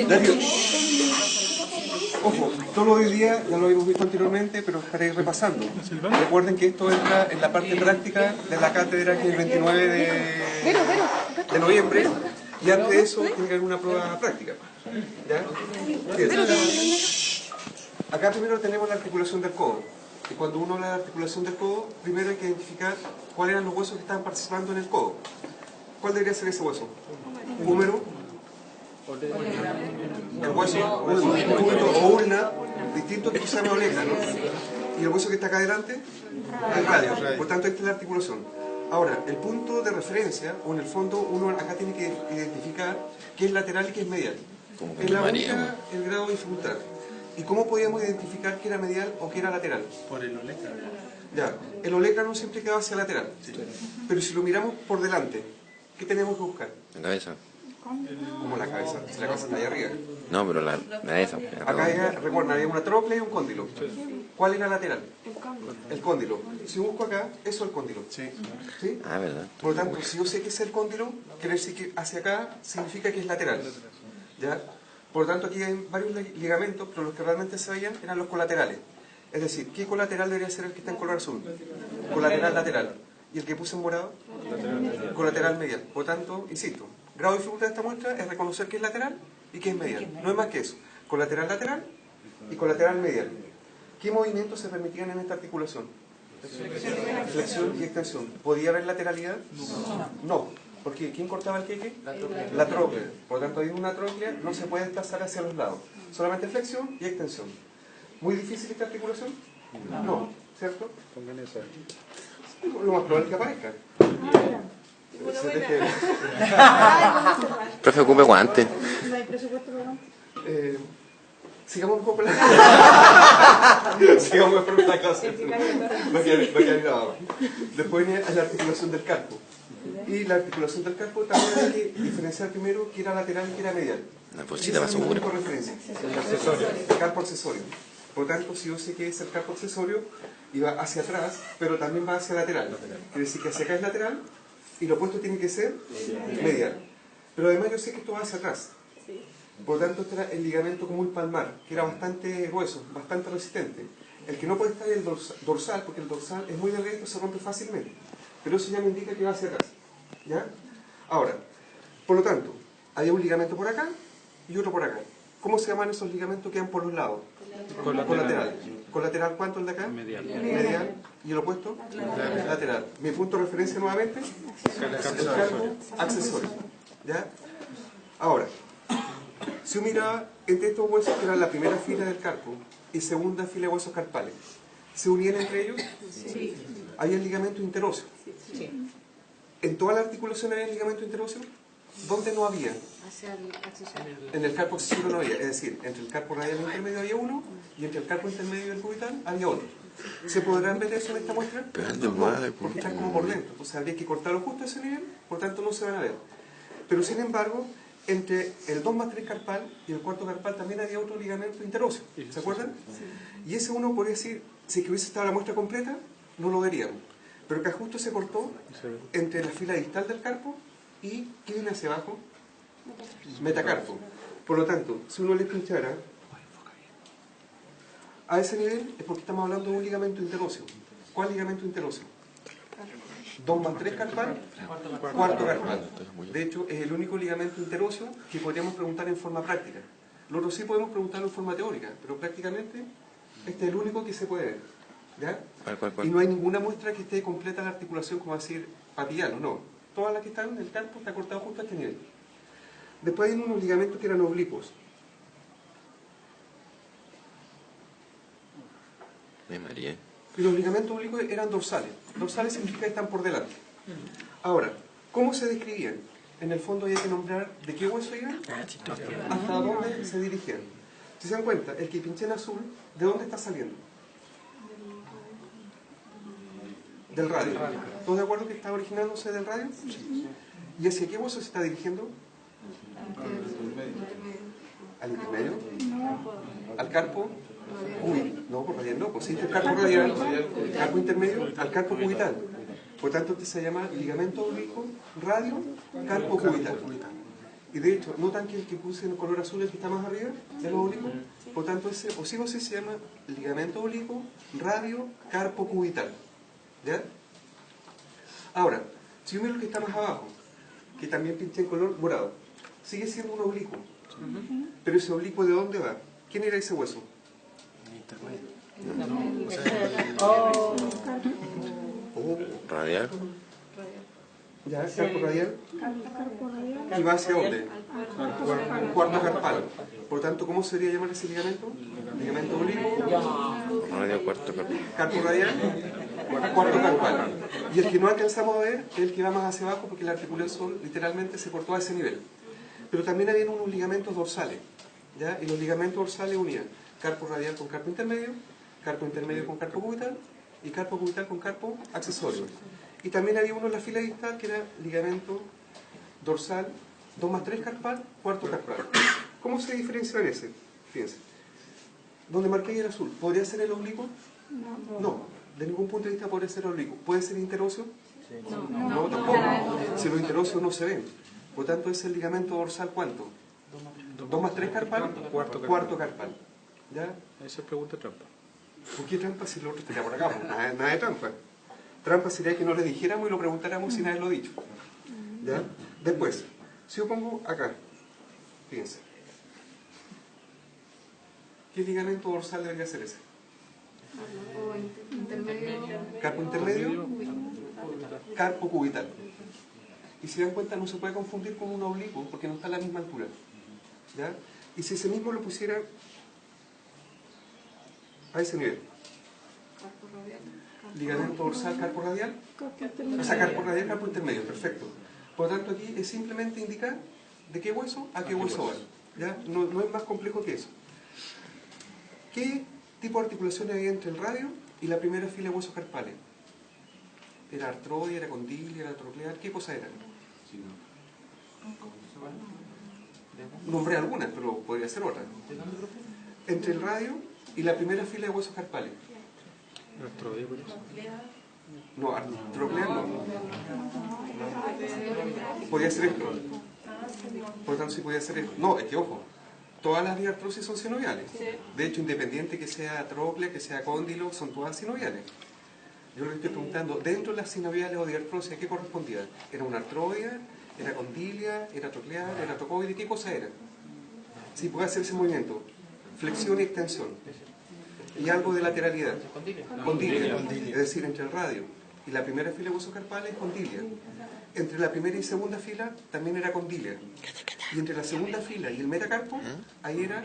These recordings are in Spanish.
Darío, ojo, todo lo de hoy día ya lo hemos visto anteriormente, pero estaré repasando. Recuerden que esto entra en la parte práctica de la cátedra, que es el 29 de noviembre, y antes de eso tiene que haber una prueba práctica. ¿Ya? Acá primero tenemos la articulación del codo. Y cuando uno habla de articulación del codo, primero hay que identificar cuáles eran los huesos que estaban participando en el codo. ¿Cuál debería ser ese hueso? Húmero, el hueso cúbito o ulna, distinto que se llama olecra, ¿no? Y el hueso que está acá adelante, el radio. Por tanto, esta es la articulación. Ahora, el punto de referencia, o en el fondo, uno acá tiene que identificar qué es lateral y qué es medial. Es la única, el grado de dificultad. ¿Y cómo podíamos identificar qué era medial o qué era lateral? Por el olecrano. Ya, el olecrano siempre queda hacia lateral. Sí. Pero si lo miramos por delante, ¿qué tenemos que buscar? La cabeza. Como la cabeza, si la cabeza está ahí arriba. No, pero la cabeza. Acá, recuerden, había una tróclea y un cóndilo. ¿Cuál era lateral? El cóndilo. Si busco acá, eso es el cóndilo. Sí. ¿Sí? Ah, ¿verdad? Por lo tanto, si yo sé que es el cóndilo, quiere decir que hacia acá significa que es lateral. ¿Ya? Por lo tanto, aquí hay varios ligamentos, pero los que realmente se veían eran los colaterales. Es decir, ¿qué colateral debería ser el que está en color azul? Colateral lateral. ¿Y el que puse en morado? Colateral medial. Por lo tanto, insisto, grado de dificultad de esta muestra es reconocer qué es lateral y qué es medial. No es más que eso. Colateral lateral y colateral medial. ¿Qué movimientos se permitían en esta articulación? Flexión y extensión. ¿Podía haber lateralidad? No. Porque ¿quién cortaba el queque? La tróclea. Por lo tanto, hay una tróclea, no se puede desplazar hacia los lados. Solamente flexión y extensión. ¿Muy difícil esta articulación? No. ¿Cierto? Lo más probable es que aparezca. Profe, ocupe guante. ¿No hay presupuesto para guante? Sigamos un poco la sigamos mejor la clase. Va a quedar grabado. Después viene la articulación del carpo. Y la articulación del carpo también hay que diferenciar primero qué era lateral y qué era medial. Una bolsita más segura. Referencia. El carpo accesorio. Por lo tanto, si yo sé que es el carpo accesorio, y va hacia atrás, pero también va hacia lateral. Quiere decir que hacia acá es lateral y lo opuesto tiene que ser medial. Pero además yo sé que esto va hacia atrás. Por lo tanto, este era el ligamento común palmar, que era bastante grueso, bastante resistente. El que no puede estar es el dorsal, porque el dorsal es muy delgado y se rompe fácilmente. Pero eso ya me indica que va hacia atrás. ¿Ya? Ahora, por lo tanto, hay un ligamento por acá y otro por acá. ¿Cómo se llaman esos ligamentos que quedan por los lados? Colateral. ¿Colateral cuánto el de acá? Medial. Medial. ¿Y el opuesto? Lateral. Mi punto de referencia nuevamente, el carpo accesorio. ¿Ya? Ahora, si uno miraba entre estos huesos que eran la primera fila del carpo y segunda fila de huesos carpales, ¿se unían entre ellos? Sí. ¿Hay el ligamento interóseo? Sí. ¿En toda la articulación había el ligamento interóseo? ¿Dónde no había? En el carpo accesorio no había, es decir, entre el carpo radial intermedio había uno y entre el carpo intermedio y el cubital había otro. ¿Se podrán ver eso en esta muestra? Porque están como por dentro, entonces habría que cortarlo justo a ese nivel, por tanto no se van a ver. Pero sin embargo, entre el 2 más 3 carpal y el cuarto carpal también había otro ligamento interóseo, ¿se acuerdan? Y ese uno podría decir, si que hubiese estado la muestra completa, no lo veríamos. Pero acá justo se cortó entre la fila distal del carpo y ¿qué viene hacia abajo? Metacarpo. Por lo tanto, si uno le pinchara a ese nivel es porque estamos hablando de un ligamento interóseo. ¿Cuál ligamento interóseo? 2 más 3 carpal, cuarto carpal. De hecho, es el único ligamento interóseo que podríamos preguntar en forma práctica. Lo otro sí podemos preguntarlo en forma teórica, pero prácticamente este es el único que se puede ver. ¿Ya? ¿Cuál? Y no hay ninguna muestra que esté completa la articulación, como decir papillano, no. Todas las que están en el carpo está cortado justo a este nivel. Después hay unos ligamentos que eran oblicuos. Me mareé. Y los ligamentos oblicuos eran dorsales. Dorsales significa que están por delante. Ahora, ¿cómo se describían? En el fondo hay que nombrar de qué hueso iban, hasta dónde se dirigían. Si se dan cuenta, el que pinché en azul, ¿de dónde está saliendo? Del radio. ¿Todos de acuerdo que está originándose del radio? Sí. ¿Y hacia qué hueso se está dirigiendo? ¿Al intermedio? ¿Al carpo? Uy, no, por radial no, pues sí, el carpo radial, carpo intermedio, al carpo cubital. Por tanto, este se llama ligamento oblicuo, radio, carpo cubital. Y de hecho, notan que el que puse en color azul es el que está más arriba de los oblicuos. Por tanto, ese o sí se llama ligamento oblicuo radio carpo cubital. ¿Ya? Ahora, si yo miro el que está más abajo, que también pinté en color morado, sigue siendo un oblicuo. Pero ese oblicuo, ¿de dónde va? ¿Quién era ese hueso? Radial. Ya, carpo radial. ¿Y va hacia dónde? Cuarto carpal. Por tanto, ¿cómo se debería llamar ese ligamento? Ligamento oblicuo. Radio cuarto carpal. Carpo radial. Cuarto carpal. Y el que no alcanzamos a ver es el que va más hacia abajo porque la articulación literalmente se cortó a ese nivel. Pero también había unos ligamentos dorsales. ¿Ya? Y los ligamentos dorsales unían carpo radial con carpo intermedio con carpo cubital y carpo cubital con carpo accesorio. Y también había uno en la fila distal que era ligamento dorsal 2 más 3 carpal, cuarto carpal. ¿Cómo se diferencia en ese? Fíjense. Donde marqué el azul, ¿podría ser el oblicuo? No, de ningún punto de vista podría ser el oblicuo. ¿Puede ser interóseo? No, tampoco. Si los interóseos no se ven. Por tanto, es el ligamento dorsal, ¿cuánto? 2 más 3 carpal, cuarto carpal. ¿Ya? Esa es pregunta trampa. ¿Por qué trampa si lo otro estaría por acá? Nada de trampa. Trampa sería que no le dijéramos y lo preguntáramos sin haberlo dicho. ¿Ya? Después, si yo pongo acá, fíjense, ¿qué ligamento dorsal debería ser ese? Carpo intermedio, carpo cubital. Y si dan cuenta, no se puede confundir con un oblicuo porque no está a la misma altura. ¿Ya? Y si ese mismo lo pusiera a ese nivel, ligamento dorsal, carpo radial, o sea, carpo radial, carpo intermedio, perfecto. Por lo tanto, aquí es simplemente indicar de qué hueso a qué hueso va. ¿Ya? No es más complejo que eso. ¿Qué tipo de articulación había entre el radio y la primera fila de huesos carpales? ¿Era artroide, era condilia, era troclear? ¿Qué cosa era? Nombré algunas, pero podría ser otra. Entre el radio y la primera fila de huesos carpales. No, troclear no. Podría ser esto. Por lo tanto, sí podría ser esto. No, es que ojo, todas las diartrosis son sinoviales. De hecho, independiente que sea troclea, que sea cóndilo, son todas sinoviales. Yo le estoy preguntando, dentro de las sinoviales o diartrosis, ¿a qué correspondía? ¿Era una artroide? ¿Era condilia? ¿Era troclear? ¿Era trocoide? ¿Qué cosa era? Sí, puede hacer ese movimiento. Flexión y extensión. Y algo de lateralidad. Condilia. Es decir, entre el radio y la primera fila de huesos carpales, condilia. Entre la primera y segunda fila también era condilia. Y entre la segunda fila y el metacarpo, ahí era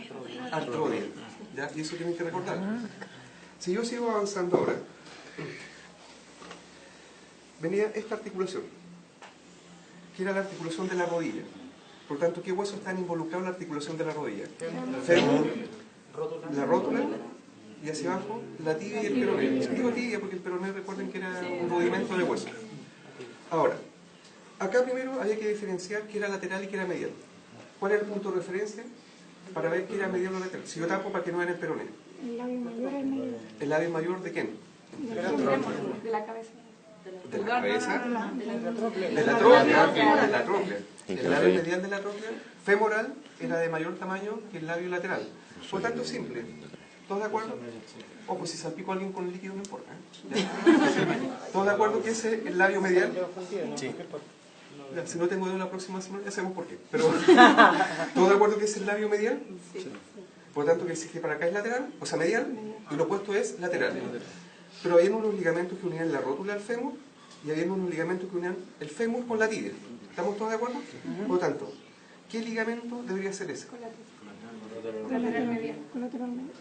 artroide. ¿Ya? Y eso tienen que recordar. Si yo sigo avanzando ahora, venía esta articulación, que era la articulación de la rodilla. Por tanto, ¿qué huesos están involucrados en la articulación de la rodilla? Fémur, la rótula, y hacia abajo la tibia y el peroné. Digo tibia porque el peroné, recuerden que era un rudimento de hueso. Ahora, acá primero había que diferenciar qué era lateral y qué era medial. ¿Cuál era el punto de referencia para ver qué era medial o lateral? Si yo tapo para que no era el peroné. El labio mayor es medial. ¿El labio mayor de quién? De la cabeza. ¿De la cabeza? De la tróclea. El labio medial de la tróclea femoral era de mayor tamaño que el labio lateral. Por tanto, simple. ¿Todos de acuerdo? O pues si salpico a alguien con el líquido no importa. ¿Todos de acuerdo que ese es el labio medial? Sí. Ya, si no tengo de la próxima semana ya sabemos por qué. Pero ¿todos de acuerdo que es el labio medial? Sí. Por lo tanto, que si que para acá es lateral, o sea medial, y lo opuesto es lateral. Pero había unos ligamentos que unían la rótula al fémur y había unos ligamentos que unían el fémur con la tibia. ¿Estamos todos de acuerdo? Por lo tanto, ¿qué ligamento debería ser ese? Colateral medial.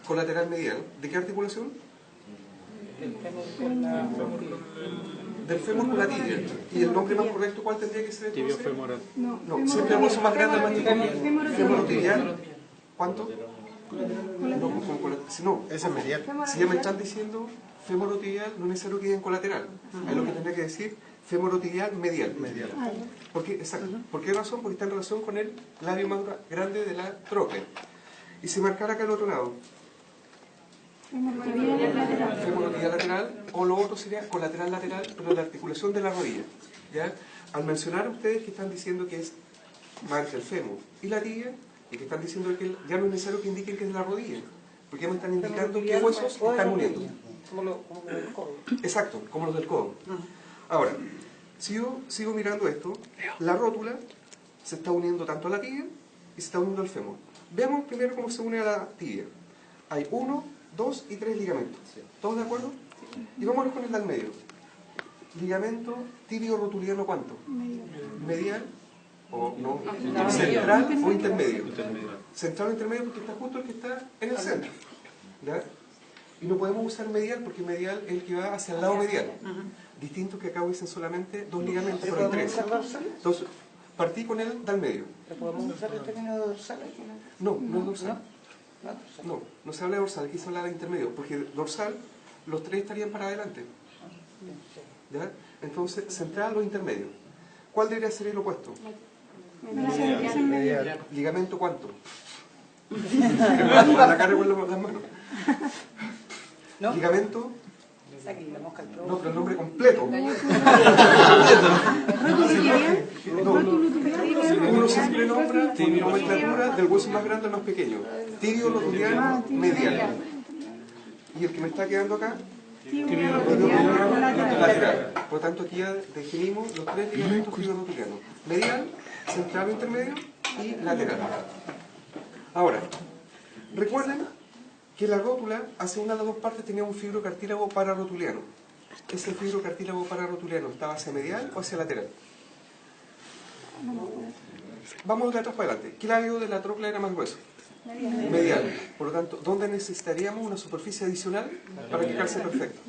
Colateral medial. ¿De qué articulación? Del fémur con la tibia. ¿Y el nombre más correcto cuál tendría que ser entonces? Tibio femoral. No, siempre el hueso más grande, más chico. Femorotibial. ¿Cuánto? No, Esa es medial. si ya me están diciendo femorotibial, no es necesario que digan colateral. Es lo que tendría que decir femorotibial medial. Porque, exacto. ¿Por qué razón? Porque está en relación con el labio más grande de la tróclea. Y si marcara acá al otro lado, femorotibial lateral, o lo otro sería colateral lateral, pero la articulación de la rodilla. ¿Ya? Al mencionar ustedes que están diciendo que es va entre el fémur y la tibia, y que están diciendo que ya no es necesario que indiquen que es la rodilla, porque ya me están indicando qué huesos están uniendo. Como los del codo. Exacto, como los del codo. Ahora, si yo sigo mirando esto, la rótula se está uniendo tanto a la tibia y se está uniendo al fémur. Veamos primero cómo se une a la tibia. Hay 1, 2 y 3 ligamentos. ¿Todos de acuerdo? Y vámonos con el del medio. Ligamento tibio rotuliano, ¿cuánto? Medial o no, central o intermedio. Central o intermedio porque está justo el que está en el centro. ¿Ya? Y no podemos usar medial porque medial es el que va hacia el lado medial. Distinto que acá dicen solamente 2 ligamentos, pero hay 3. Entonces, partí con el del medio. ¿Podemos usar el término dorsal? No, no es dorsal. No se habla de dorsal, aquí se habla de intermedio, porque dorsal, los 3 estarían para adelante. ¿Ya? Entonces, central o intermedio. ¿Cuál debería ser el opuesto? Medial. ¿Ligamento cuánto? La cara con las manos. ¿No? ¿Ligamento? Aquí, la mosca al No, pero el nombre completo. Uno siempre nombra con nomenclatura del hueso más grande al más pequeño. Tibio rotuliano medial. Y el que me está quedando acá, tibio rotuliano lateral. Por lo tanto, aquí ya definimos los 3 ligamentos tibio rotulianos: medial, central o intermedio y lateral. Ahora, recuerden que la rótula, hacia una de las dos partes, tenía un fibrocartílago pararotuliano. ¿Ese fibrocartílago pararotuliano estaba hacia medial o hacia lateral? Vamos de atrás para adelante. ¿Qué labio de la trócula era más grueso? Medial. Por lo tanto, ¿dónde necesitaríamos una superficie adicional para que calce perfecto?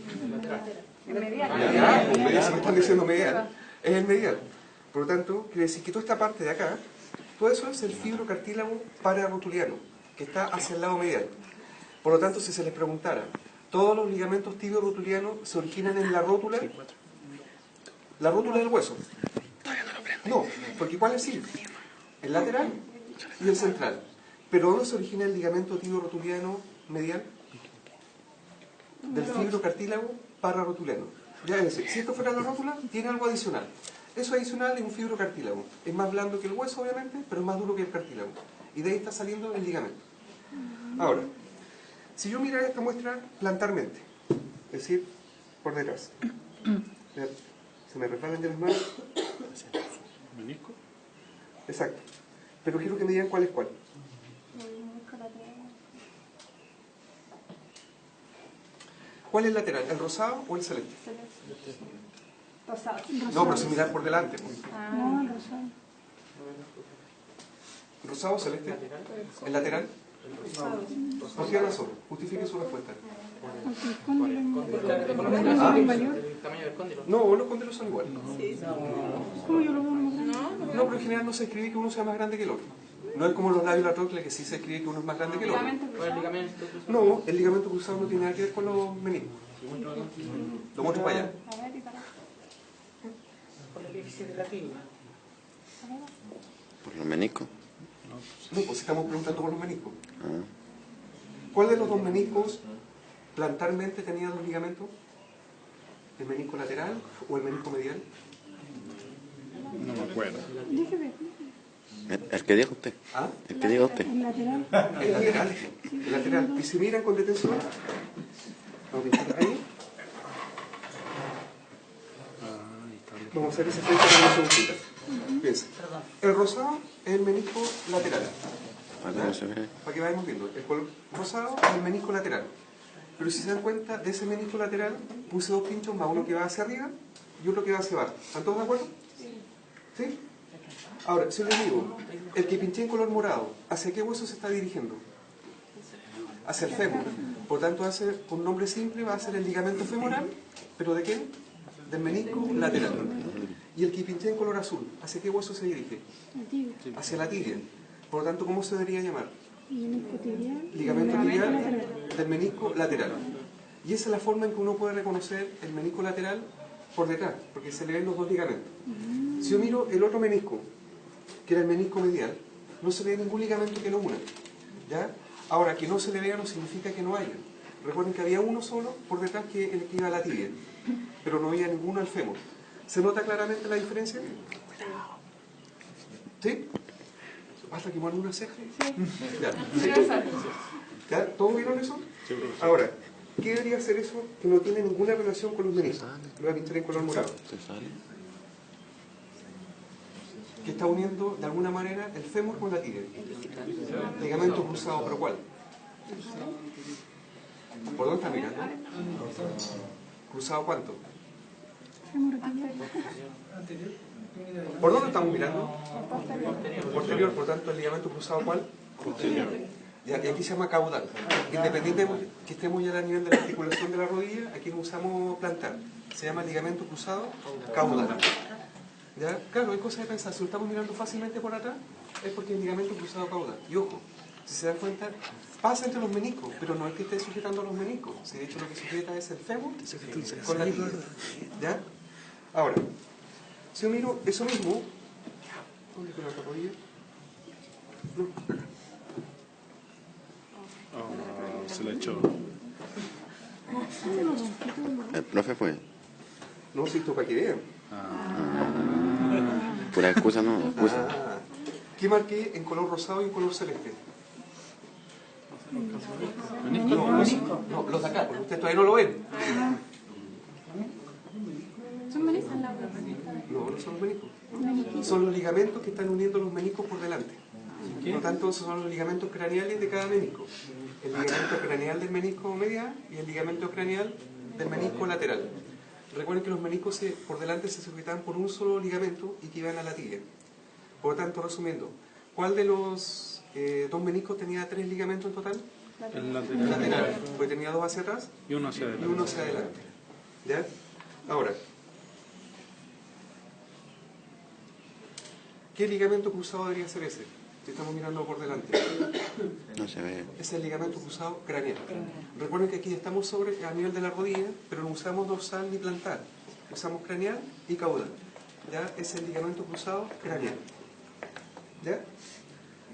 Medial. Medial, si me están diciendo medial. Es el medial. Por lo tanto, quiere decir que toda esta parte de acá, todo eso es el fibrocartílago pararotuliano, que está hacia el lado medial. Por lo tanto, si se les preguntara, ¿todos los ligamentos tibio-rotulianos se originan en la rótula? ¿La rótula del hueso? No, porque ¿cuál es sí? El lateral y el central. ¿Pero dónde se origina el ligamento tibio-rotuliano medial? Del fibrocartílago pararotuliano. Ya es decir, si esto fuera la rótula, tiene algo adicional. Eso adicional es un fibrocartílago. Es más blando que el hueso, obviamente, pero es más duro que el cartílago. Y de ahí está saliendo el ligamento. Ahora, si yo mirara esta muestra plantarmente, es decir, por detrás, se me resbalan ya las manos. ¿Menisco? Exacto. Pero quiero que me digan cuál es cuál. ¿Cuál es el lateral? ¿El rosado o el celeste? Rosado. No, pero si mirar por delante. Pues. No, el rosado. ¿Rosado o celeste? ¿El lateral? ¿Por qué razón? Justifique su respuesta. Porque el cóndilo es mayor. No, los cóndilos son iguales. ¿Cómo yo lo veo más grande? No, pero en general no se escribe que uno sea más grande que el otro. No es como los labios de la trócula, que sí se escribe que uno es más grande que el otro. No, el ligamento cruzado no tiene nada que ver con los meniscos. Lo muestro para allá. A ver, y para. Con el epífisis de la tibia. ¿Por los meniscos? No, pues estamos preguntando por los meniscos. Ah. ¿Cuál de los dos meniscos plantarmente tenía dos ligamentos? ¿El menisco lateral o el menisco medial? No me acuerdo. Déjeme. ¿El que dijo usted? ¿Ah? ¿El que dijo usted? El lateral. El lateral. El lateral. Y si miran con detención, vamos a pintar ahí. Vamos a hacer ese frente con una segundita. Piensa. El rosado es el menisco lateral. Para que no se vea. Para que vayamos viendo. El color rosado es el menisco lateral. Pero si se dan cuenta, de ese menisco lateral puse dos pinchos más, uno que va hacia arriba y otro que va hacia abajo. ¿Están todos de acuerdo? ¿Sí? Ahora, si les digo, el que pinché en color morado, ¿hacia qué hueso se está dirigiendo? Hacia el fémur. Por tanto, va a ser, con un nombre simple, va a ser el ligamento femoral, ¿pero de qué? Del menisco lateral. Y el que pinché en color azul, ¿hacia qué hueso se dirige? Hacia la tibia. Por lo tanto, ¿cómo se debería llamar? Ligamento tibial. Ligamento tibial del menisco lateral. Y esa es la forma en que uno puede reconocer el menisco lateral por detrás, porque se le ven los dos ligamentos. Si yo miro el otro menisco, que era el menisco medial, no se ve ningún ligamento que lo una. ¿Ya? Ahora, que no se le vea no significa que no haya. Recuerden que había uno solo por detrás que el que iba a la tibia, pero no había ninguno al fémur. ¿Se nota claramente la diferencia? ¿Sí? ¿Basta que muevan una ceja? Ya. ¿Ya? ¿Todos vieron eso? Ahora, ¿qué debería ser eso que no tiene ninguna relación con los meniscos? Lo voy a pintar en color morado. ¿Te sale? Que está uniendo de alguna manera el fémur con la tibia. Ligamento cruzado, ¿pero cuál? ¿Por dónde está mirando? ¿Cruzado cuánto? ¿Por dónde estamos mirando? Posterior, por tanto, el ligamento cruzado ¿cuál? Posterior. Y aquí se llama caudal. Independientemente que estemos ya a nivel de la articulación de la rodilla, aquí no usamos plantar. Se llama ligamento cruzado caudal. ¿Ya? Claro, hay cosas de pensar. Si lo estamos mirando fácilmente por atrás, es porque el ligamento cruzado caudal. Y ojo, si se dan cuenta, pasa entre los meniscos, pero no es que esté sujetando a los meniscos. Si de hecho lo que sujeta es el fémur con la tibia. ¿Ya? Ahora, si yo miro eso mismo, ¿dónde está la otra rodilla? No, acá. Oh, se la echó. El profe fue. No, si esto para que vean. Pura excusa, no, excusa. Ah, ¿qué marqué en color rosado y en color celeste? No, los de acá, porque ustedes todavía no lo ven. ¿Son meniscos? No, no son los meniscos. Son los ligamentos que están uniendo los meniscos por delante. Por lo tanto, esos son los ligamentos craneales de cada menisco. El ligamento craneal del menisco medial y el ligamento craneal del menisco lateral. Recuerden que los meniscos por delante se sujetaban por un solo ligamento y que iban a la tibia. Por lo tanto, resumiendo, ¿cuál de los dos meniscos tenía 3 ligamentos en total? El El lateral, porque tenía 2 hacia atrás y uno hacia y adelante. uno hacia adelante. ¿Ya? Ahora, ¿qué ligamento cruzado debería ser ese? Si estamos mirando por delante. No se ve. Es el ligamento cruzado craneal. Recuerden que aquí estamos a nivel de la rodilla, pero no usamos dorsal ni plantar. Usamos craneal y caudal. ¿Ya? Es el ligamento cruzado craneal. ¿Ya?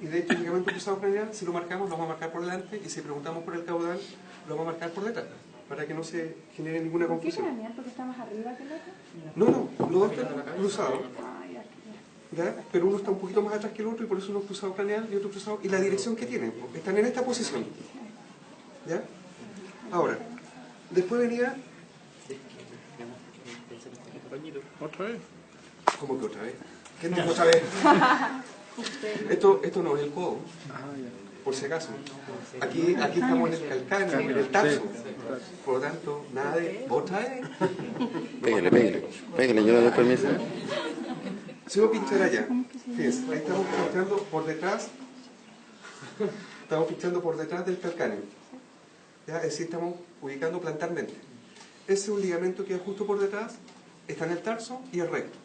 Y de hecho el ligamento cruzado craneal, si lo marcamos, lo vamos a marcar por delante, y si preguntamos por el caudal, lo vamos a marcar por detrás, para que no se genere ninguna ¿Por qué confusión. craneal? ¿Porque está más arriba que el otro? No, los dos están cruzados. Ah, ya. ¿Ya? Pero uno está un poquito más atrás que el otro y por eso uno es cruzado craneal y otro cruzado. Y la dirección que tienen, están en esta posición. ¿Ya? Ahora, después venía. ¿Otra vez? ¿Cómo que otra vez? ¿Qué no es otra vez? Esto no es el codo, por si acaso. Aquí estamos en el calcáneo, en el tarso. Por lo tanto, nada de otra vez. Pégale, pégale. Pégale, yo le doy permiso. Si voy a pinchar allá, fíjense, ahí estamos pinchando por detrás. Estamos pinchando por detrás del calcáneo. ¿Ya? Es decir, estamos ubicando plantarmente. Ese es un ligamento que es justo por detrás, está en el tarso y es recto.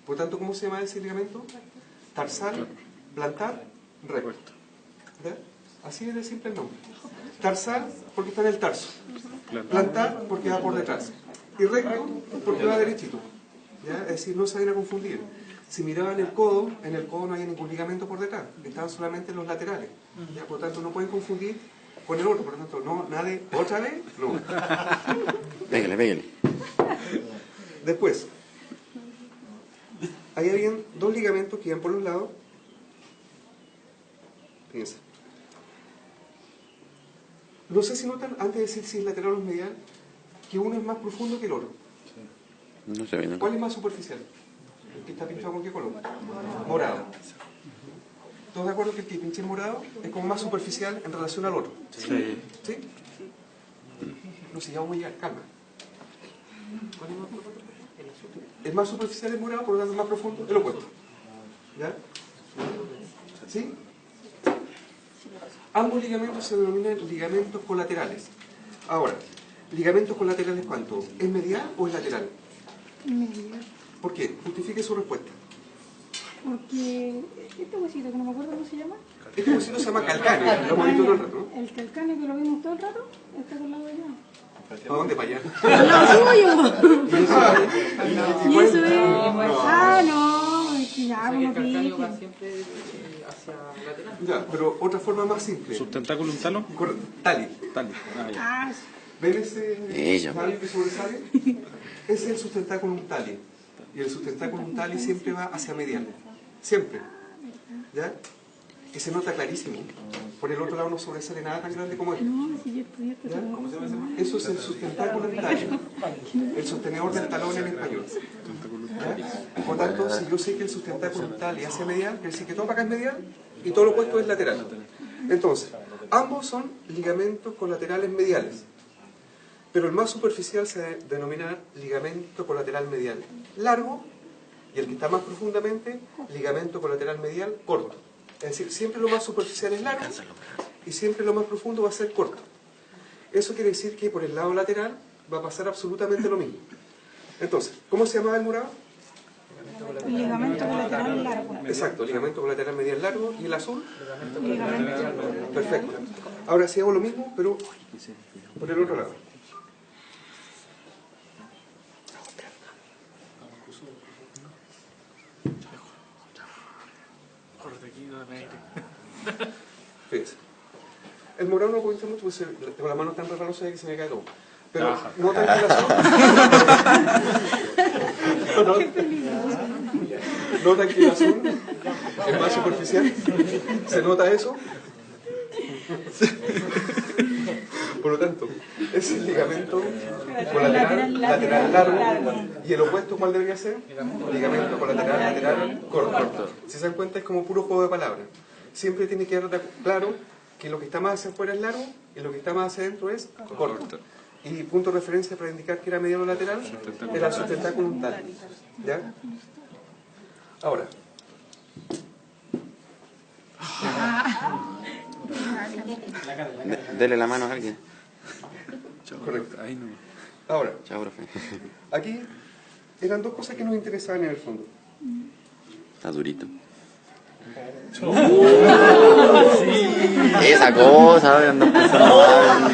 Por tanto, ¿cómo se llama ese ligamento? Tarsal, plantar, recto. ¿Ya? Así es de simple el nombre. Tarsal porque está en el tarso. Plantar porque va por detrás. Y recto porque va derechito. ¿Ya? Es decir, no se vayan a confundir. Si miraban el codo no hay ningún ligamento por detrás. Estaban solamente los laterales. ¿Ya? Por lo tanto, no pueden confundir con el otro. Por lo tanto, no, nada de otra vez, no. Pégale, pégale. Después, ahí habían 2 ligamentos que iban por los lados. Fíjense. No sé si notan, antes de decir si es lateral o es medial, que uno es más profundo que el otro. No se ve, ¿no? ¿Cuál es más superficial? ¿El que está pinchado con qué color? Morado. ¿Todos de acuerdo que el que pinche morado es como más superficial en relación al otro? Sí. ¿Sí? No sé, ya vamos a llegar, calma. El más superficial es morado, por lo tanto el más profundo es lo opuesto. ¿Ya? ¿Sí? Ambos ligamentos se denominan ligamentos colaterales. Ahora, ¿ligamentos colaterales cuánto? ¿Es medial o es lateral? Medial. ¿Por qué? Justifique su respuesta. Porque este huesito que no me acuerdo cómo se llama. Este huesito se llama calcáneo, lo hemos visto todo el rato, ¿no? El calcáneo que lo vimos todo el rato, está por el lado de allá. ¿Para dónde? ¿Para allá? ¡No, suyo! ¿Y Y cuál? eso es... No. Ah, no, es que ya, como que... siempre hacia lateral. Ya, pero otra forma más simple. ¿Sustentáculo un talo? Tali. Tali. Ah, ya. Ah, ¿Ven ese Ella. labio que sobresale? Ese es el sustentáculum tali. Y el sustentáculum tali siempre va hacia medial. Siempre. ¿Ya? que se nota clarísimo. Por el otro lado no sobresale nada tan grande como esto. No, si yo estudié esto. ¿Ya? Eso es el sustentáculo del talón, el sostenedor del talón en español. ¿Ya? Por tanto, si yo sé que el sustentáculo es tal y hace medial, quiere decir que todo para acá es medial y todo lo opuesto es lateral. Entonces, ambos son ligamentos colaterales mediales, pero el más superficial se denomina ligamento colateral medial largo y el que está más profundamente, ligamento colateral medial corto. Es decir, siempre lo más superficial es largo y siempre lo más profundo va a ser corto. Eso quiere decir que por el lado lateral va a pasar absolutamente lo mismo. Entonces, ¿cómo se llamaba el morado? Ligamento colateral largo. Exacto, ligamento colateral medial largo. ¿Y el azul? Ligamento. Perfecto. Ahora sí hago lo mismo, pero por el otro lado. Fíjense. El morado no lo puedo hacer mucho porque tengo la mano tan resbalosa que se me cae todo. Pero notan que el azul... ¿Notan que el azul es más superficial? ¿Se nota eso? Por lo tanto, es el ligamento lateral largo. ¿Y el opuesto cuál debería ser? Ligamento colateral lateral corto. Si se dan cuenta es como puro juego de palabras. Siempre tiene que quedar claro que lo que está más hacia afuera es largo y lo que está más hacia adentro es corto. Y punto de referencia para indicar que era mediano lateral era el sustentáculo tal. ¿Ya? Ahora. Dele la mano a alguien. Correcto. Ahí no. Ahora, Chao, profe. aquí eran dos cosas que nos interesaban en el fondo. Está durito. Esa cosa, ¿verdad? Ando pensando mal.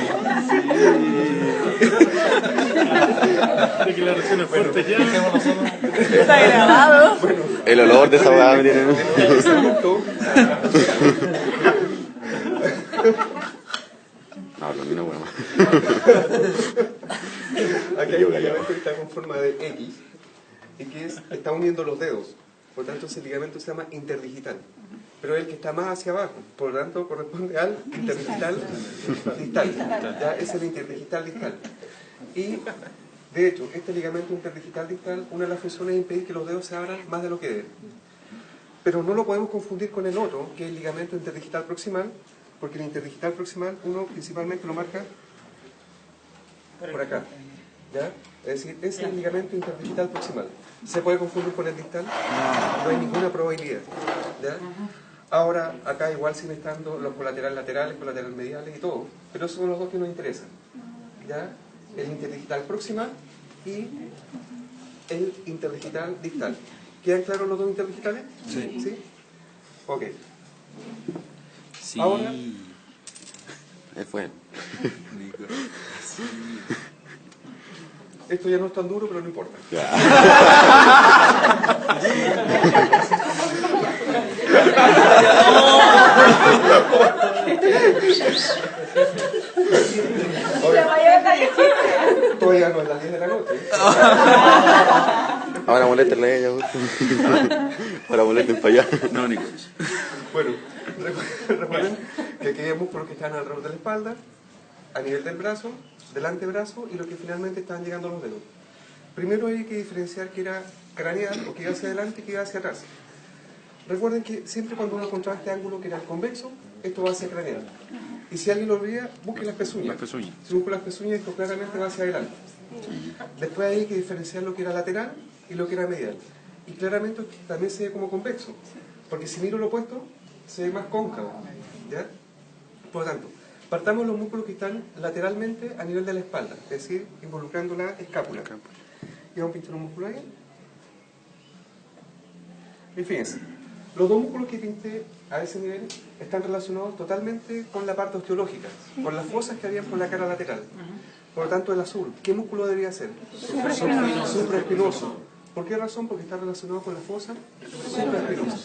Declaraciones fuertes ya. Está grabado. El olor de esa hueá me tiene. No, lo mío no hueá más. Aquí hay un ligamento que está con forma de X y que está uniendo los dedos. Por tanto, ese ligamento se llama interdigital. Pero es el que está más hacia abajo. Por lo tanto, corresponde al interdigital distal. Ya es el interdigital distal. Y, de hecho, este ligamento interdigital distal, una de las funciones es impedir que los dedos se abran más de lo que deben. Pero no lo podemos confundir con el otro, que es el ligamento interdigital proximal, porque el interdigital proximal uno principalmente lo marca por acá. ¿Ya? Es decir, ese es el ligamento interdigital proximal. ¿Se puede confundir con el distal? No hay ninguna probabilidad. ¿Ya? Ahora, acá igual siguen estando los colaterales laterales, colaterales mediales y todo, pero esos son los dos que nos interesan. ¿Ya? El interdigital proximal y el interdigital distal. ¿Quedan claros los dos interdigitales? Sí. ¿Sí? Ok. Sí. Ahora, Él fue. esto ya no es tan duro, pero no importa. Todavía no es las 10 de la noche. Ahora moléstenle a ella. Ahora molesten para allá. No, Nicolás. Bueno, recuerden que aquí hay músculos que están alrededor de la espalda, a nivel del brazo, del antebrazo y los que finalmente están llegando a los dedos. Primero hay que diferenciar que era craneal o que iba hacia adelante y que iba hacia atrás. Recuerden que siempre cuando uno encontraba este ángulo que era el convexo, esto va hacia craneal. Y si alguien lo olvida, busque las pezuñas. Las pezuñas. Si busco las pezuñas, esto claramente va hacia adelante. Después hay que diferenciar lo que era lateral y lo que era medial. Y claramente también se ve como convexo, porque si miro lo opuesto, se ve más cóncavo. ¿Ya? Por lo tanto, partamos los músculos que están lateralmente a nivel de la espalda, es decir, involucrando la escápula. Y vamos a pintar un músculo ahí. Y fíjense, los dos músculos que pinté a ese nivel están relacionados totalmente con la parte osteológica, con las fosas que habían por la cara lateral. Por lo tanto, el azul, ¿qué músculo debería ser? Supraespinoso. ¿Por qué razón? Porque está relacionado con la fosa supraespinosa.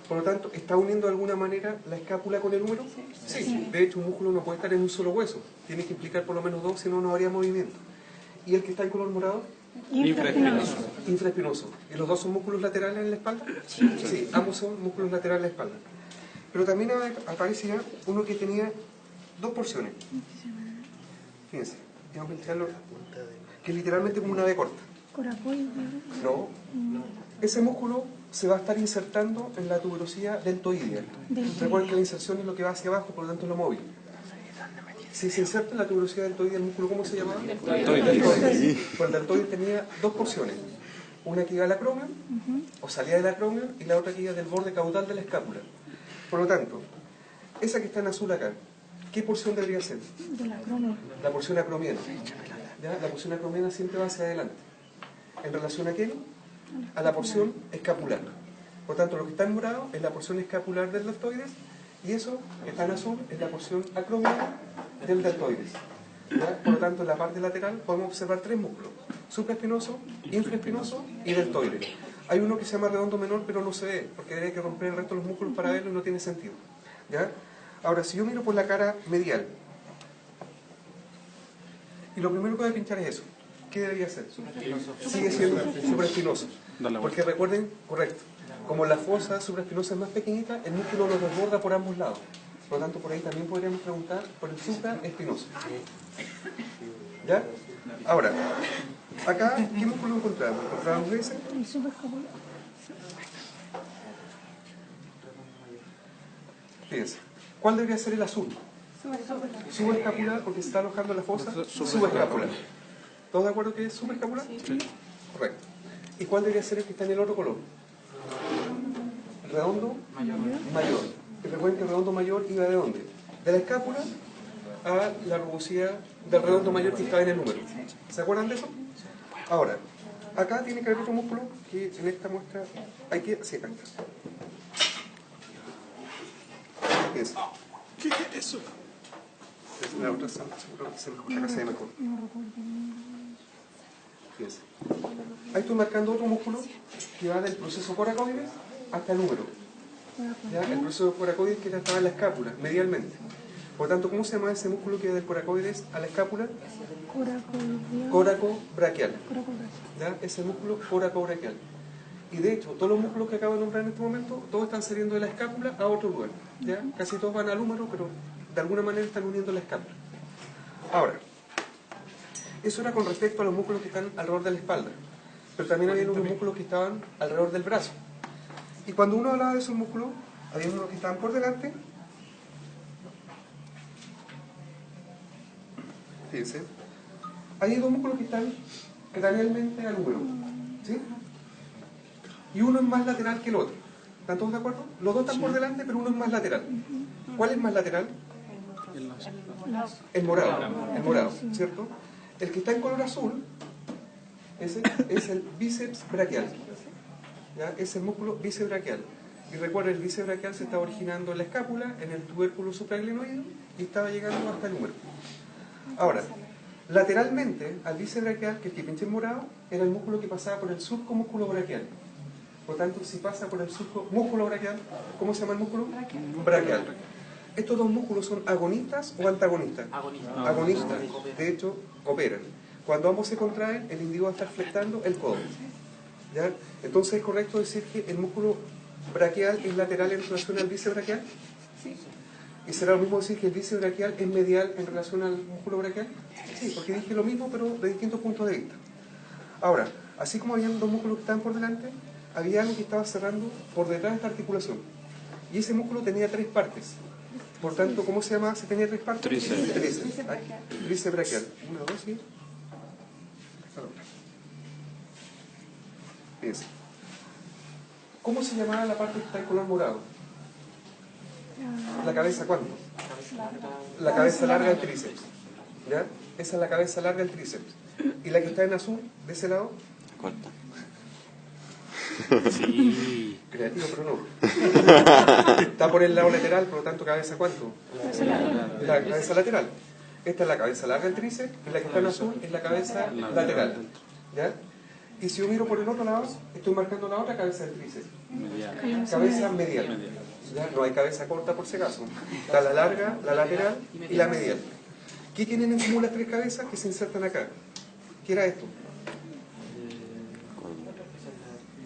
Por lo tanto, ¿está uniendo de alguna manera la escápula con el húmero? Sí. De hecho, un músculo no puede estar en un solo hueso. Tiene que implicar por lo menos dos, si no, no habría movimiento. ¿Y el que está en color morado? Infraespinoso. Infraespinoso. ¿Y los dos son músculos laterales en la espalda? Sí, ambos son músculos laterales en la espalda. Pero también aparecía uno que tenía dos porciones. Fíjense, vamos a pintarlo, que es literalmente como una B corta. No, ese músculo se va a estar insertando en la tuberosidad deltoidea. Recuerden que la inserción es lo que va hacia abajo, por lo tanto es lo móvil. Si se inserta en la tuberosidad deltoidea el músculo, ¿cómo se llamaba? Deltoides. Pues el deltoides tenía dos porciones. Una que iba al acromion, o salía del acromion, y la otra que iba del borde caudal de la escápula. Por lo tanto, esa que está en azul acá, ¿qué porción debería ser? La porción acromiana. ¿Ya? La porción acromiana siempre va hacia adelante. ¿En relación a qué? A la porción escapular. Por tanto, lo que está en morado es la porción escapular del deltoides, y eso que está en azul es la porción acromiana del deltoides. ¿Ya? Por lo tanto, en la parte lateral podemos observar tres músculos: supraespinoso, infraespinoso y deltoide. Hay uno que se llama redondo menor, pero no se ve, porque habría que romper el resto de los músculos para verlo y no tiene sentido. ¿Ya? Ahora, si yo miro por la cara medial, y lo primero que voy a pinchar es eso, ¿qué debería ser? Sigue siendo supraespinoso. Porque recuerden, correcto, como la fosa supraespinosa es más pequeñita, el músculo nos desborda por ambos lados. Por lo tanto, por ahí también podríamos preguntar por el supraespinoso. ¿Ya? Ahora, acá, ¿qué músculo encontramos? ¿Encontramos ese? El supraescapular. Fíjense, ¿cuál debería ser el azul? Subescapular, porque se está alojando en la fosa subescapular. ¿Todos de acuerdo que es subescapular? Sí. Correcto. ¿Y cuál debería ser el que está en el otro color? Redondo mayor. Y recuerden que el redondo mayor iba de dónde? De la escápula a la rugosidad del redondo mayor que estaba en el número. ¿Se acuerdan de eso? Ahora, acá tiene que haber otro músculo que en esta muestra hay que... Sí, acá está. ¿Qué es? ¿Qué es eso? Es la otra sala, seguro que se mejor, acá se ve mejor. Fíjense. Ahí estoy marcando otro músculo que va del proceso coracoides hasta el húmero. ¿Ya? El proceso coracoides que estaba en la escápula, medialmente. Por lo tanto, ¿cómo se llama ese músculo que va del coracoides a la escápula? Coracobraquial. ¿Ya? Es el músculo coracobraquial. Y de hecho, todos los músculos que acabo de nombrar en este momento, todos están saliendo de la escápula a otro lugar. ¿Ya? Casi todos van al húmero, pero de alguna manera están uniendo la escápula. Ahora, eso era con respecto a los músculos que están alrededor de la espalda. Pero también había unos músculos que estaban alrededor del brazo. Y cuando uno hablaba de esos músculos, había unos que estaban por delante. Fíjense. Hay dos músculos que están cranealmente al húmero. ¿Sí? Y uno es más lateral que el otro. ¿Están todos de acuerdo? Los dos están por delante, pero uno es más lateral. ¿Cuál es más lateral? El morado, ¿cierto? El que está en color azul, ese es el bíceps braquial. ¿Ya? Es el músculo bíceps braquial. Y recuerden, el bíceps braquial se está originando en la escápula, en el tubérculo supraglenoide, y estaba llegando hasta el húmero. Ahora, lateralmente al bíceps braquial, que es el que pinche en morado, era el músculo que pasaba por el surcomúsculo braquial. Por tanto, si pasa por el músculo braquial, ¿cómo se llama el músculo? Braquial. ¿Estos dos músculos son agonistas o antagonistas? Agonistas. De hecho, cooperan. Cuando ambos se contraen, el individuo va a estar flectando el codo. ¿Ya? Entonces, ¿es correcto decir que el músculo braquial es lateral en relación al bíceps braquial? Sí. ¿Y será lo mismo decir que el bíceps braquial es medial en relación al músculo braquial? Sí, porque dije lo mismo, pero de distintos puntos de vista. Ahora, así como habían dos músculos que estaban por delante, había algo que estaba cerrando por detrás de esta articulación. Y ese músculo tenía tres partes. Por tanto, ¿cómo se llama si tenía tres partes? Tríceps. Tríceps braquial. Una, dos, sí. Fíjense. ¿Cómo se llamaba la parte que está en color morado? ¿La cabeza cuánto? La cabeza larga del tríceps. ¿Ya? Esa es la cabeza larga del tríceps. ¿Y la que está en azul, de ese lado? Corta. Sí. Creativo, pero no. Está por el lado lateral, por lo tanto, ¿cabeza cuánto? La cabeza lateral. Esta es la cabeza larga del tríceps, y la que está en azul es la cabeza lateral. ¿Ya? Y si yo miro por el otro lado, estoy marcando la otra cabeza del tríceps. Cabeza medial. ¿Ya? No hay cabeza corta por si acaso. Está la larga, la lateral y la medial. ¿Qué tienen en común las tres cabezas que se insertan acá? ¿Qué era esto?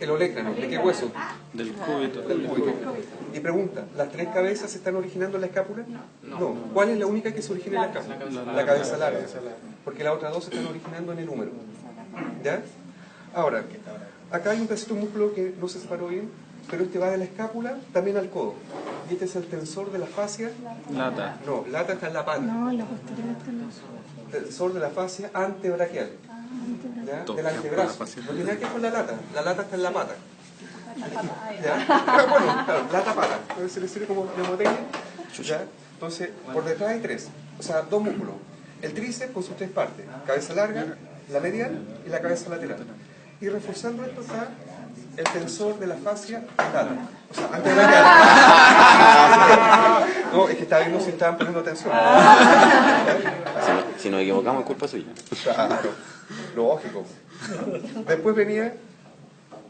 El olecrano, ¿de qué hueso? Del cúbito. Del cúbito. Y pregunta, ¿las tres cabezas se están originando en la escápula? No. ¿Cuál es la única que se origina en la escápula? La cabeza larga. Porque las otras dos se están originando en el húmero. ¿Ya? Ahora, acá hay un pedacito de músculo que no se separó bien, pero este va de la escápula también al codo. Y este es el tensor de la fascia. Lata. No, lata está en la pata. No, la posterior está en los... Tensor de la fascia antebraquial. ¿Ya? Del antebrazo. No tiene nada que ver con la lata está en la pata. ¿Ya? Bueno, claro, lata-pata. A ver si le sirve como mnemotecnia. ¿Ya? Entonces, por detrás hay tres, o sea, dos músculos. El tríceps con sus tres partes, cabeza larga, la medial y la cabeza lateral. Y reforzando esto está el tensor de la fascia lata. O sea, antebraquial. No, es que estaba viendo si estaban poniendo atención. Si nos equivocamos, es culpa suya. Claro, lógico. Después venía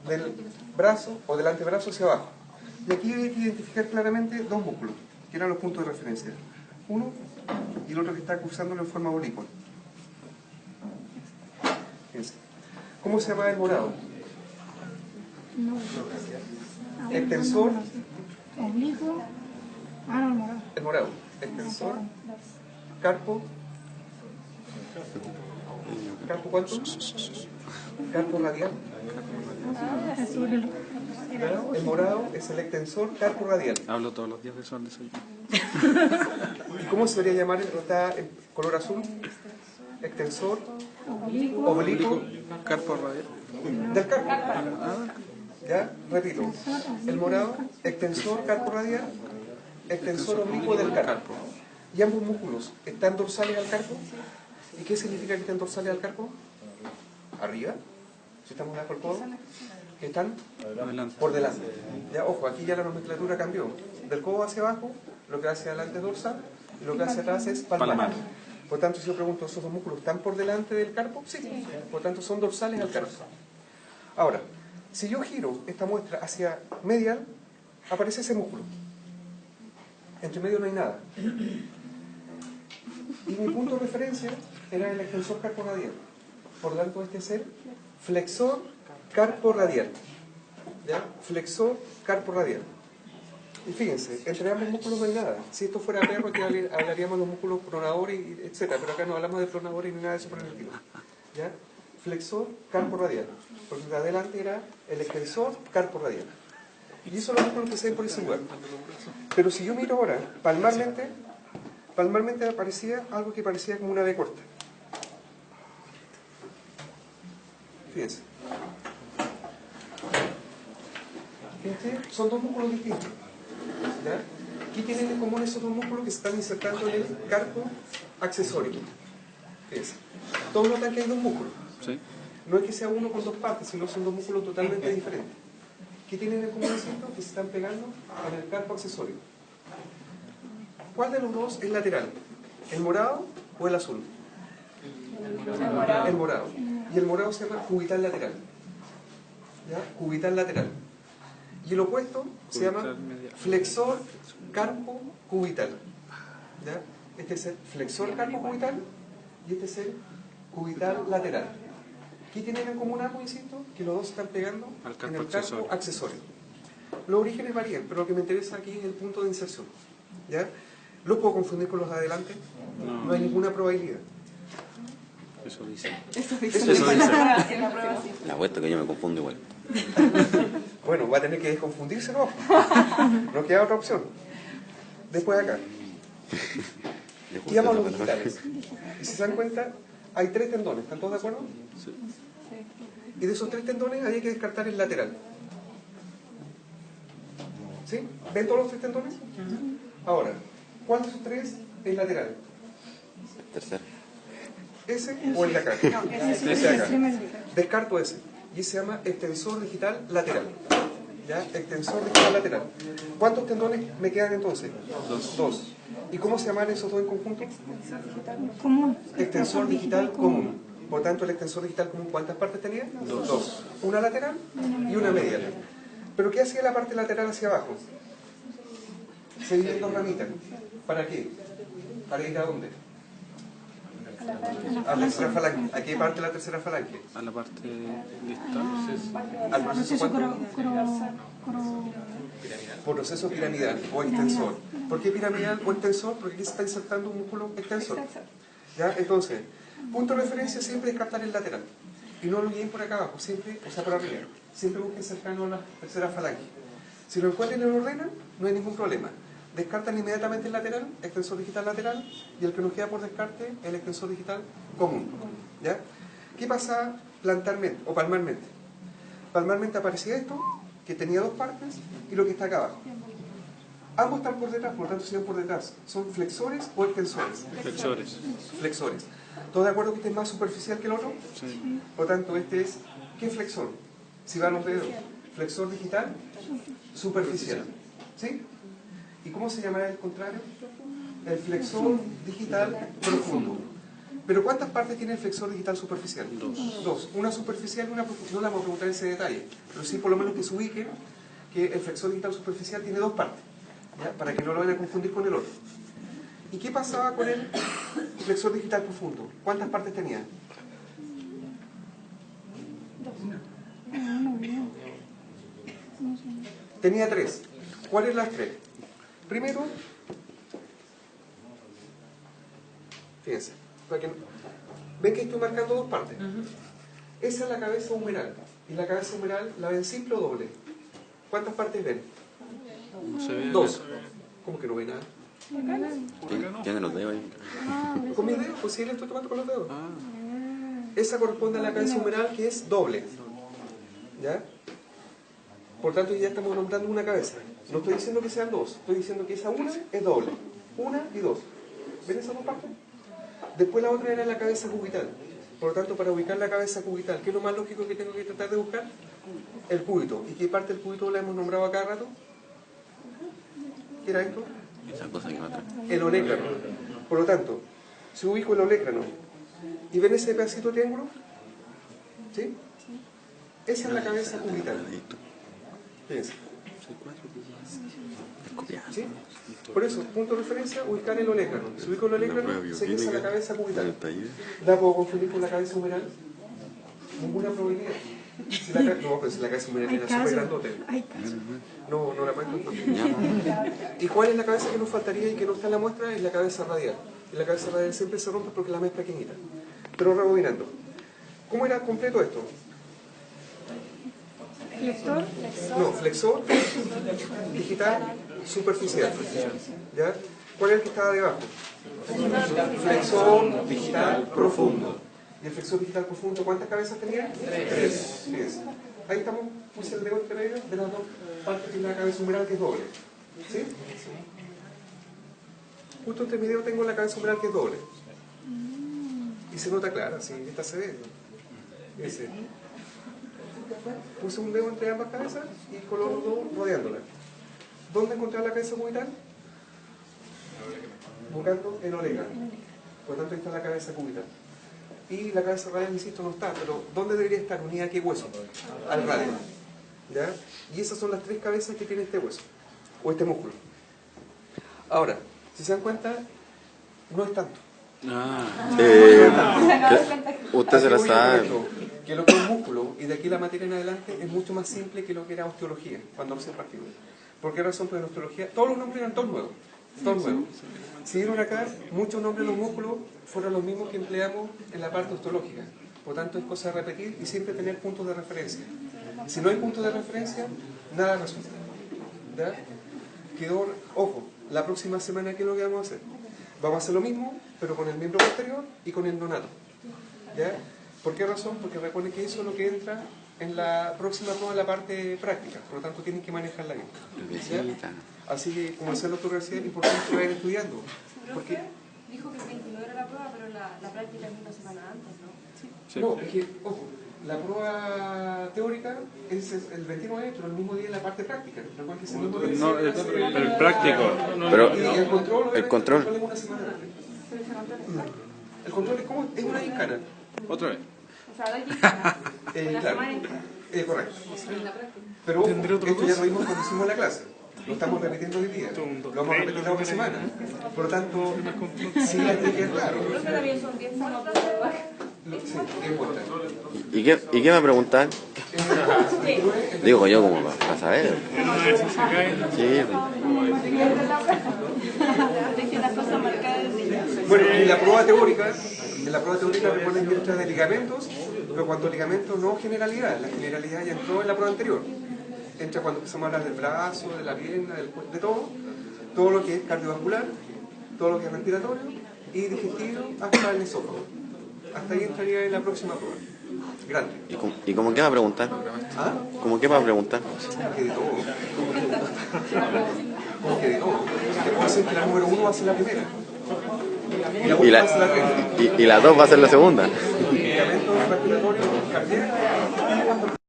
del brazo o del antebrazo hacia abajo. Y aquí hay que identificar claramente dos músculos, que eran los puntos de referencia. Uno y el otro que está cruzándolo en forma oblicuo. Fíjense. ¿Cómo se llama el morado? No. Extensor. Oblicuo. Ah, no, el morado. El morado. Extensor. Carpo. ¿Carpo cuánto? Carpo radial. Es sobre el... El morado es el extensor carpo radial. Hablo todos los días de eso al desayuno. ¿Y cómo se debería llamar el que está en color azul? Extensor oblicuo Carpo radial. del carpo. ¿Ya? Repito. El morado, extensor carpo radial, extensor oblicuo del carpo. Y ambos músculos están dorsales al carpo. ¿Y qué significa que estén dorsales al carpo? Arriba. Si estamos bajo el codo. Que están por delante. Ya, ojo, aquí ya la nomenclatura cambió. Del codo hacia abajo, lo que hacia adelante es dorsal y lo que hacia atrás es palmar. Por tanto, si yo pregunto, ¿esos dos músculos están por delante del carpo? Sí. Por tanto, son dorsales al carpo. Ahora, si yo giro esta muestra hacia medial, aparece ese músculo. Entre medio no hay nada. Y mi punto de referencia era el extensor carpo radial. Por lo tanto, este es el flexor carpo radial. ¿Ya? Flexor carpo radial. Y fíjense, entre ambos músculos no hay nada. Si esto fuera perro, aquí hablaríamos de los músculos pronadores, etc. Pero acá no hablamos de pronadores ni nada de eso por el estilo. ¿Ya? Flexor carpo radial. Porque de adelante era el extensor carpo radial. Y eso los músculos que se ven por ese lugar. Pero si yo miro ahora, palmarmente aparecía algo que parecía como una B corta. Fíjense. Fíjense, son dos músculos distintos. ¿Ya? ¿Qué tienen en común esos dos músculos que se están insertando en el carpo accesorio? Fíjense. Todos notan que hay dos músculos. Sí. No es que sea uno con dos partes, sino son dos músculos totalmente diferentes. ¿Qué tienen en común estos? Que se están pegando en el carpo accesorio. ¿Cuál de los dos es lateral? ¿El morado o el azul? El morado. Y el morado se llama cubital lateral. ¿Ya? Cubital lateral. Y el opuesto se llama flexor carpo cubital. ¿Ya? Este es el flexor carpo cubital y este es el cubital lateral. ¿Qué tienen en común ambos, insisto? Que los dos están pegando en el carpo accesorio. Los orígenes varían, pero lo que me interesa aquí es el punto de inserción. ¿Ya? ¿Los puedo confundir con los de adelante? No hay ninguna probabilidad. Eso dice. Eso Eso dice. dice. La apuesto que yo me confundo igual. Bueno, va a tener que desconfundirse, ¿no? No queda otra opción. Después acá. Y vamos a los digitales. Y si se dan cuenta, hay tres tendones. ¿Están todos de acuerdo? Sí. Y de esos tres tendones había que descartar el lateral. ¿Sí? ¿Ven todos los tres tendones? Ahora, ¿cuál de esos tres es lateral? El tercero. ¿Ese o el de acá? Ese de acá. Descarto ese. Y ese se llama extensor digital lateral. ¿Ya? Extensor digital lateral. ¿Cuántos tendones me quedan entonces? Dos. ¿Y cómo se llaman esos dos en conjunto? Común. Extensor digital común. Por tanto, el extensor digital común, ¿cuántas partes tenía? Dos. Una lateral y una medial. ¿Pero qué hacía la parte lateral hacia abajo? Se divide en dos ramitas. ¿Para qué? ¿Para ir a dónde? A la tercera falange. ¿A qué parte la tercera falange? A la parte distal. Al proceso cuánto? Por proceso piramidal o extensor. ¿Por qué piramidal o extensor? Porque aquí se está insertando un músculo extensor. ¿Ya? Entonces, punto de referencia siempre descartar el lateral. Y no lo lleven por acá abajo, siempre, o sea, por arriba. Siempre busquen cercano a la tercera falange. Si lo encuentran y lo ordenan, no hay ningún problema. Descartan inmediatamente el lateral, extensor digital lateral, y el que nos queda por descarte, el extensor digital común. ¿Ya? ¿Qué pasa plantarmente o palmarmente? Palmarmente aparecía esto, que tenía dos partes, y lo que está acá abajo. Ambos están por detrás, por lo tanto siguen por detrás. ¿Son flexores o extensores? Flexores. Flexores. ¿Todos de acuerdo que este es más superficial que el otro? Sí. Por lo tanto, este es, ¿qué flexor? Si van los dedos, flexor digital, superficial. ¿Sí? ¿Y cómo se llamará el contrario? El flexor digital profundo. ¿Pero cuántas partes tiene el flexor digital superficial? Dos. Una superficial y una profunda. No la vamos a preguntar ese detalle, pero sí por lo menos que se ubiquen que el flexor digital superficial tiene dos partes, ¿ya? Para que no lo vayan a confundir con el otro. ¿Y qué pasaba con el flexor digital profundo? ¿Cuántas partes tenía? Tenía tres. ¿Cuáles las tres? Primero, fíjense, para que ven que estoy marcando dos partes. Esa es la cabeza humeral. Y la cabeza humeral la ven simple o doble. ¿Cuántas partes ven? No se ve. Dos. ¿Cómo que no ve nada? Tiene los dedos ahí. Con mis dedos, pues sí, le estoy tomando con los dedos. Esa corresponde a la cabeza humeral que es doble. ¿Ya? Por tanto, ya estamos nombrando una cabeza. No estoy diciendo que sean dos, estoy diciendo que esa una es doble. Una y dos. ¿Ven esas dos partes? Después la otra era la cabeza cubital. Por lo tanto, para ubicar la cabeza cubital, ¿qué es lo más lógico que tengo que tratar de buscar? El cúbito. ¿Y qué parte del cúbito la hemos nombrado acá rato? ¿Qué era esto? Esa cosa que va atrás. El olecrano. Por lo tanto, si ubico el olecrano y ven ese pedacito de triángulo, ¿sí? Esa es la cabeza cubital. Fíjense. ¿Sí? Por eso, punto de referencia, ubicar el olecrano. Si ubico el olecrano, sé que esa es la cabeza cubital. ¿La puedo confundir con la cabeza humeral? Ninguna probabilidad. Si la, no, pero si la cabeza humeral era súper grandote. No, no la puedo confundir. ¿Y cuál es la cabeza que nos faltaría y que no está en la muestra? Es la cabeza radial. Y la cabeza radial siempre se rompe porque la más pequeñita. Pero rebobinando. ¿Cómo era completo esto? ¿Flexor? No, flexor, digital, superficial. ¿Ya? ¿Cuál es el que estaba debajo? Flexor digital profundo. ¿Y el flexor digital profundo cuántas cabezas tenía? Tres. Fíjense. Ahí estamos, puse el dedo entre medio de las dos partes de la cabeza humeral que es doble. ¿Sí? Justo entre mi dedo tengo la cabeza humeral que es doble. Y se nota clara, sí, esta se ve. Ese. Puse un dedo entre ambas cabezas y con los dos rodeándola. ¿Dónde encontrar la cabeza cubital? Buscando el olecrano. Por lo tanto, ahí está la cabeza cubital. Y la cabeza radial, insisto, no está, pero ¿dónde debería estar? Unida a qué hueso? Al radio. ¿Ya? Y esas son las tres cabezas que tiene este hueso, o este músculo. Ahora, si se dan cuenta, no es tanto. Usted se la sabe. Que lo que es músculo, y de aquí la materia en adelante, es mucho más simple que lo que era osteología, cuando recién partimos. ¿Por qué razón? Porque en osteología todos los nombres eran todos nuevos. Todos nuevos. Si vieron acá, muchos nombres de los músculos fueron los mismos que empleamos en la parte osteológica. Por tanto, es cosa de repetir y siempre tener puntos de referencia. Si no hay puntos de referencia, nada resulta. ¿Ya? Quedó, ojo, la próxima semana, ¿qué es lo que vamos a hacer? Vamos a hacer lo mismo, pero con el miembro posterior y con el nonato. ¿Ya? ¿Por qué razón? Porque recuerden que eso es lo que entra en la próxima prueba, en la parte práctica. Por lo tanto, tienen que manejarla bien. ¿Ya? Así que, como decía el doctor García, es importante que vayan estudiando. Porque dijo que el 29 era la prueba, pero la práctica es una semana antes, ¿no? Sí. no, es que, ojo, la prueba teórica es el 29, pero el mismo día es la parte práctica. Recuerden que es el mismo día. No, el práctico. Pero Y el control, el control. es una semana antes. El control es como, es una gincana. Otra vez. O sea, hay que ganar. Claro, correcto. Pero ojo, esto ya lo vimos cuando hicimos la clase. Lo estamos repitiendo hoy día. Lo vamos a repetir la otra semana. Por lo tanto, sí hay que quedar claro. Creo que también son 10 formas. Sí, 10 vueltas. ¿Y qué me preguntan? Digo yo como para saber. Sí, Deje las cosas marcadas. Bueno, en la prueba teórica recuerden que entra de ligamentos, pero cuando ligamentos no generalidad, la generalidad ya entró en la prueba anterior. Entra cuando empezamos a hablar del brazo, de la pierna, de todo lo que es cardiovascular, todo lo que es respiratorio y digestivo hasta el esófago. Hasta ahí entraría en la próxima prueba. Grande. ¿Y cómo qué va a preguntar? ¿Ah? ¿Cómo qué va a preguntar? Que de todo. Como que de todo. Te puedo decir que la número 1 va a ser la primera. Y la 1 va a ser la 3. Y la 2 va a ser la segunda. Medicamentos respiratorios, cardíacos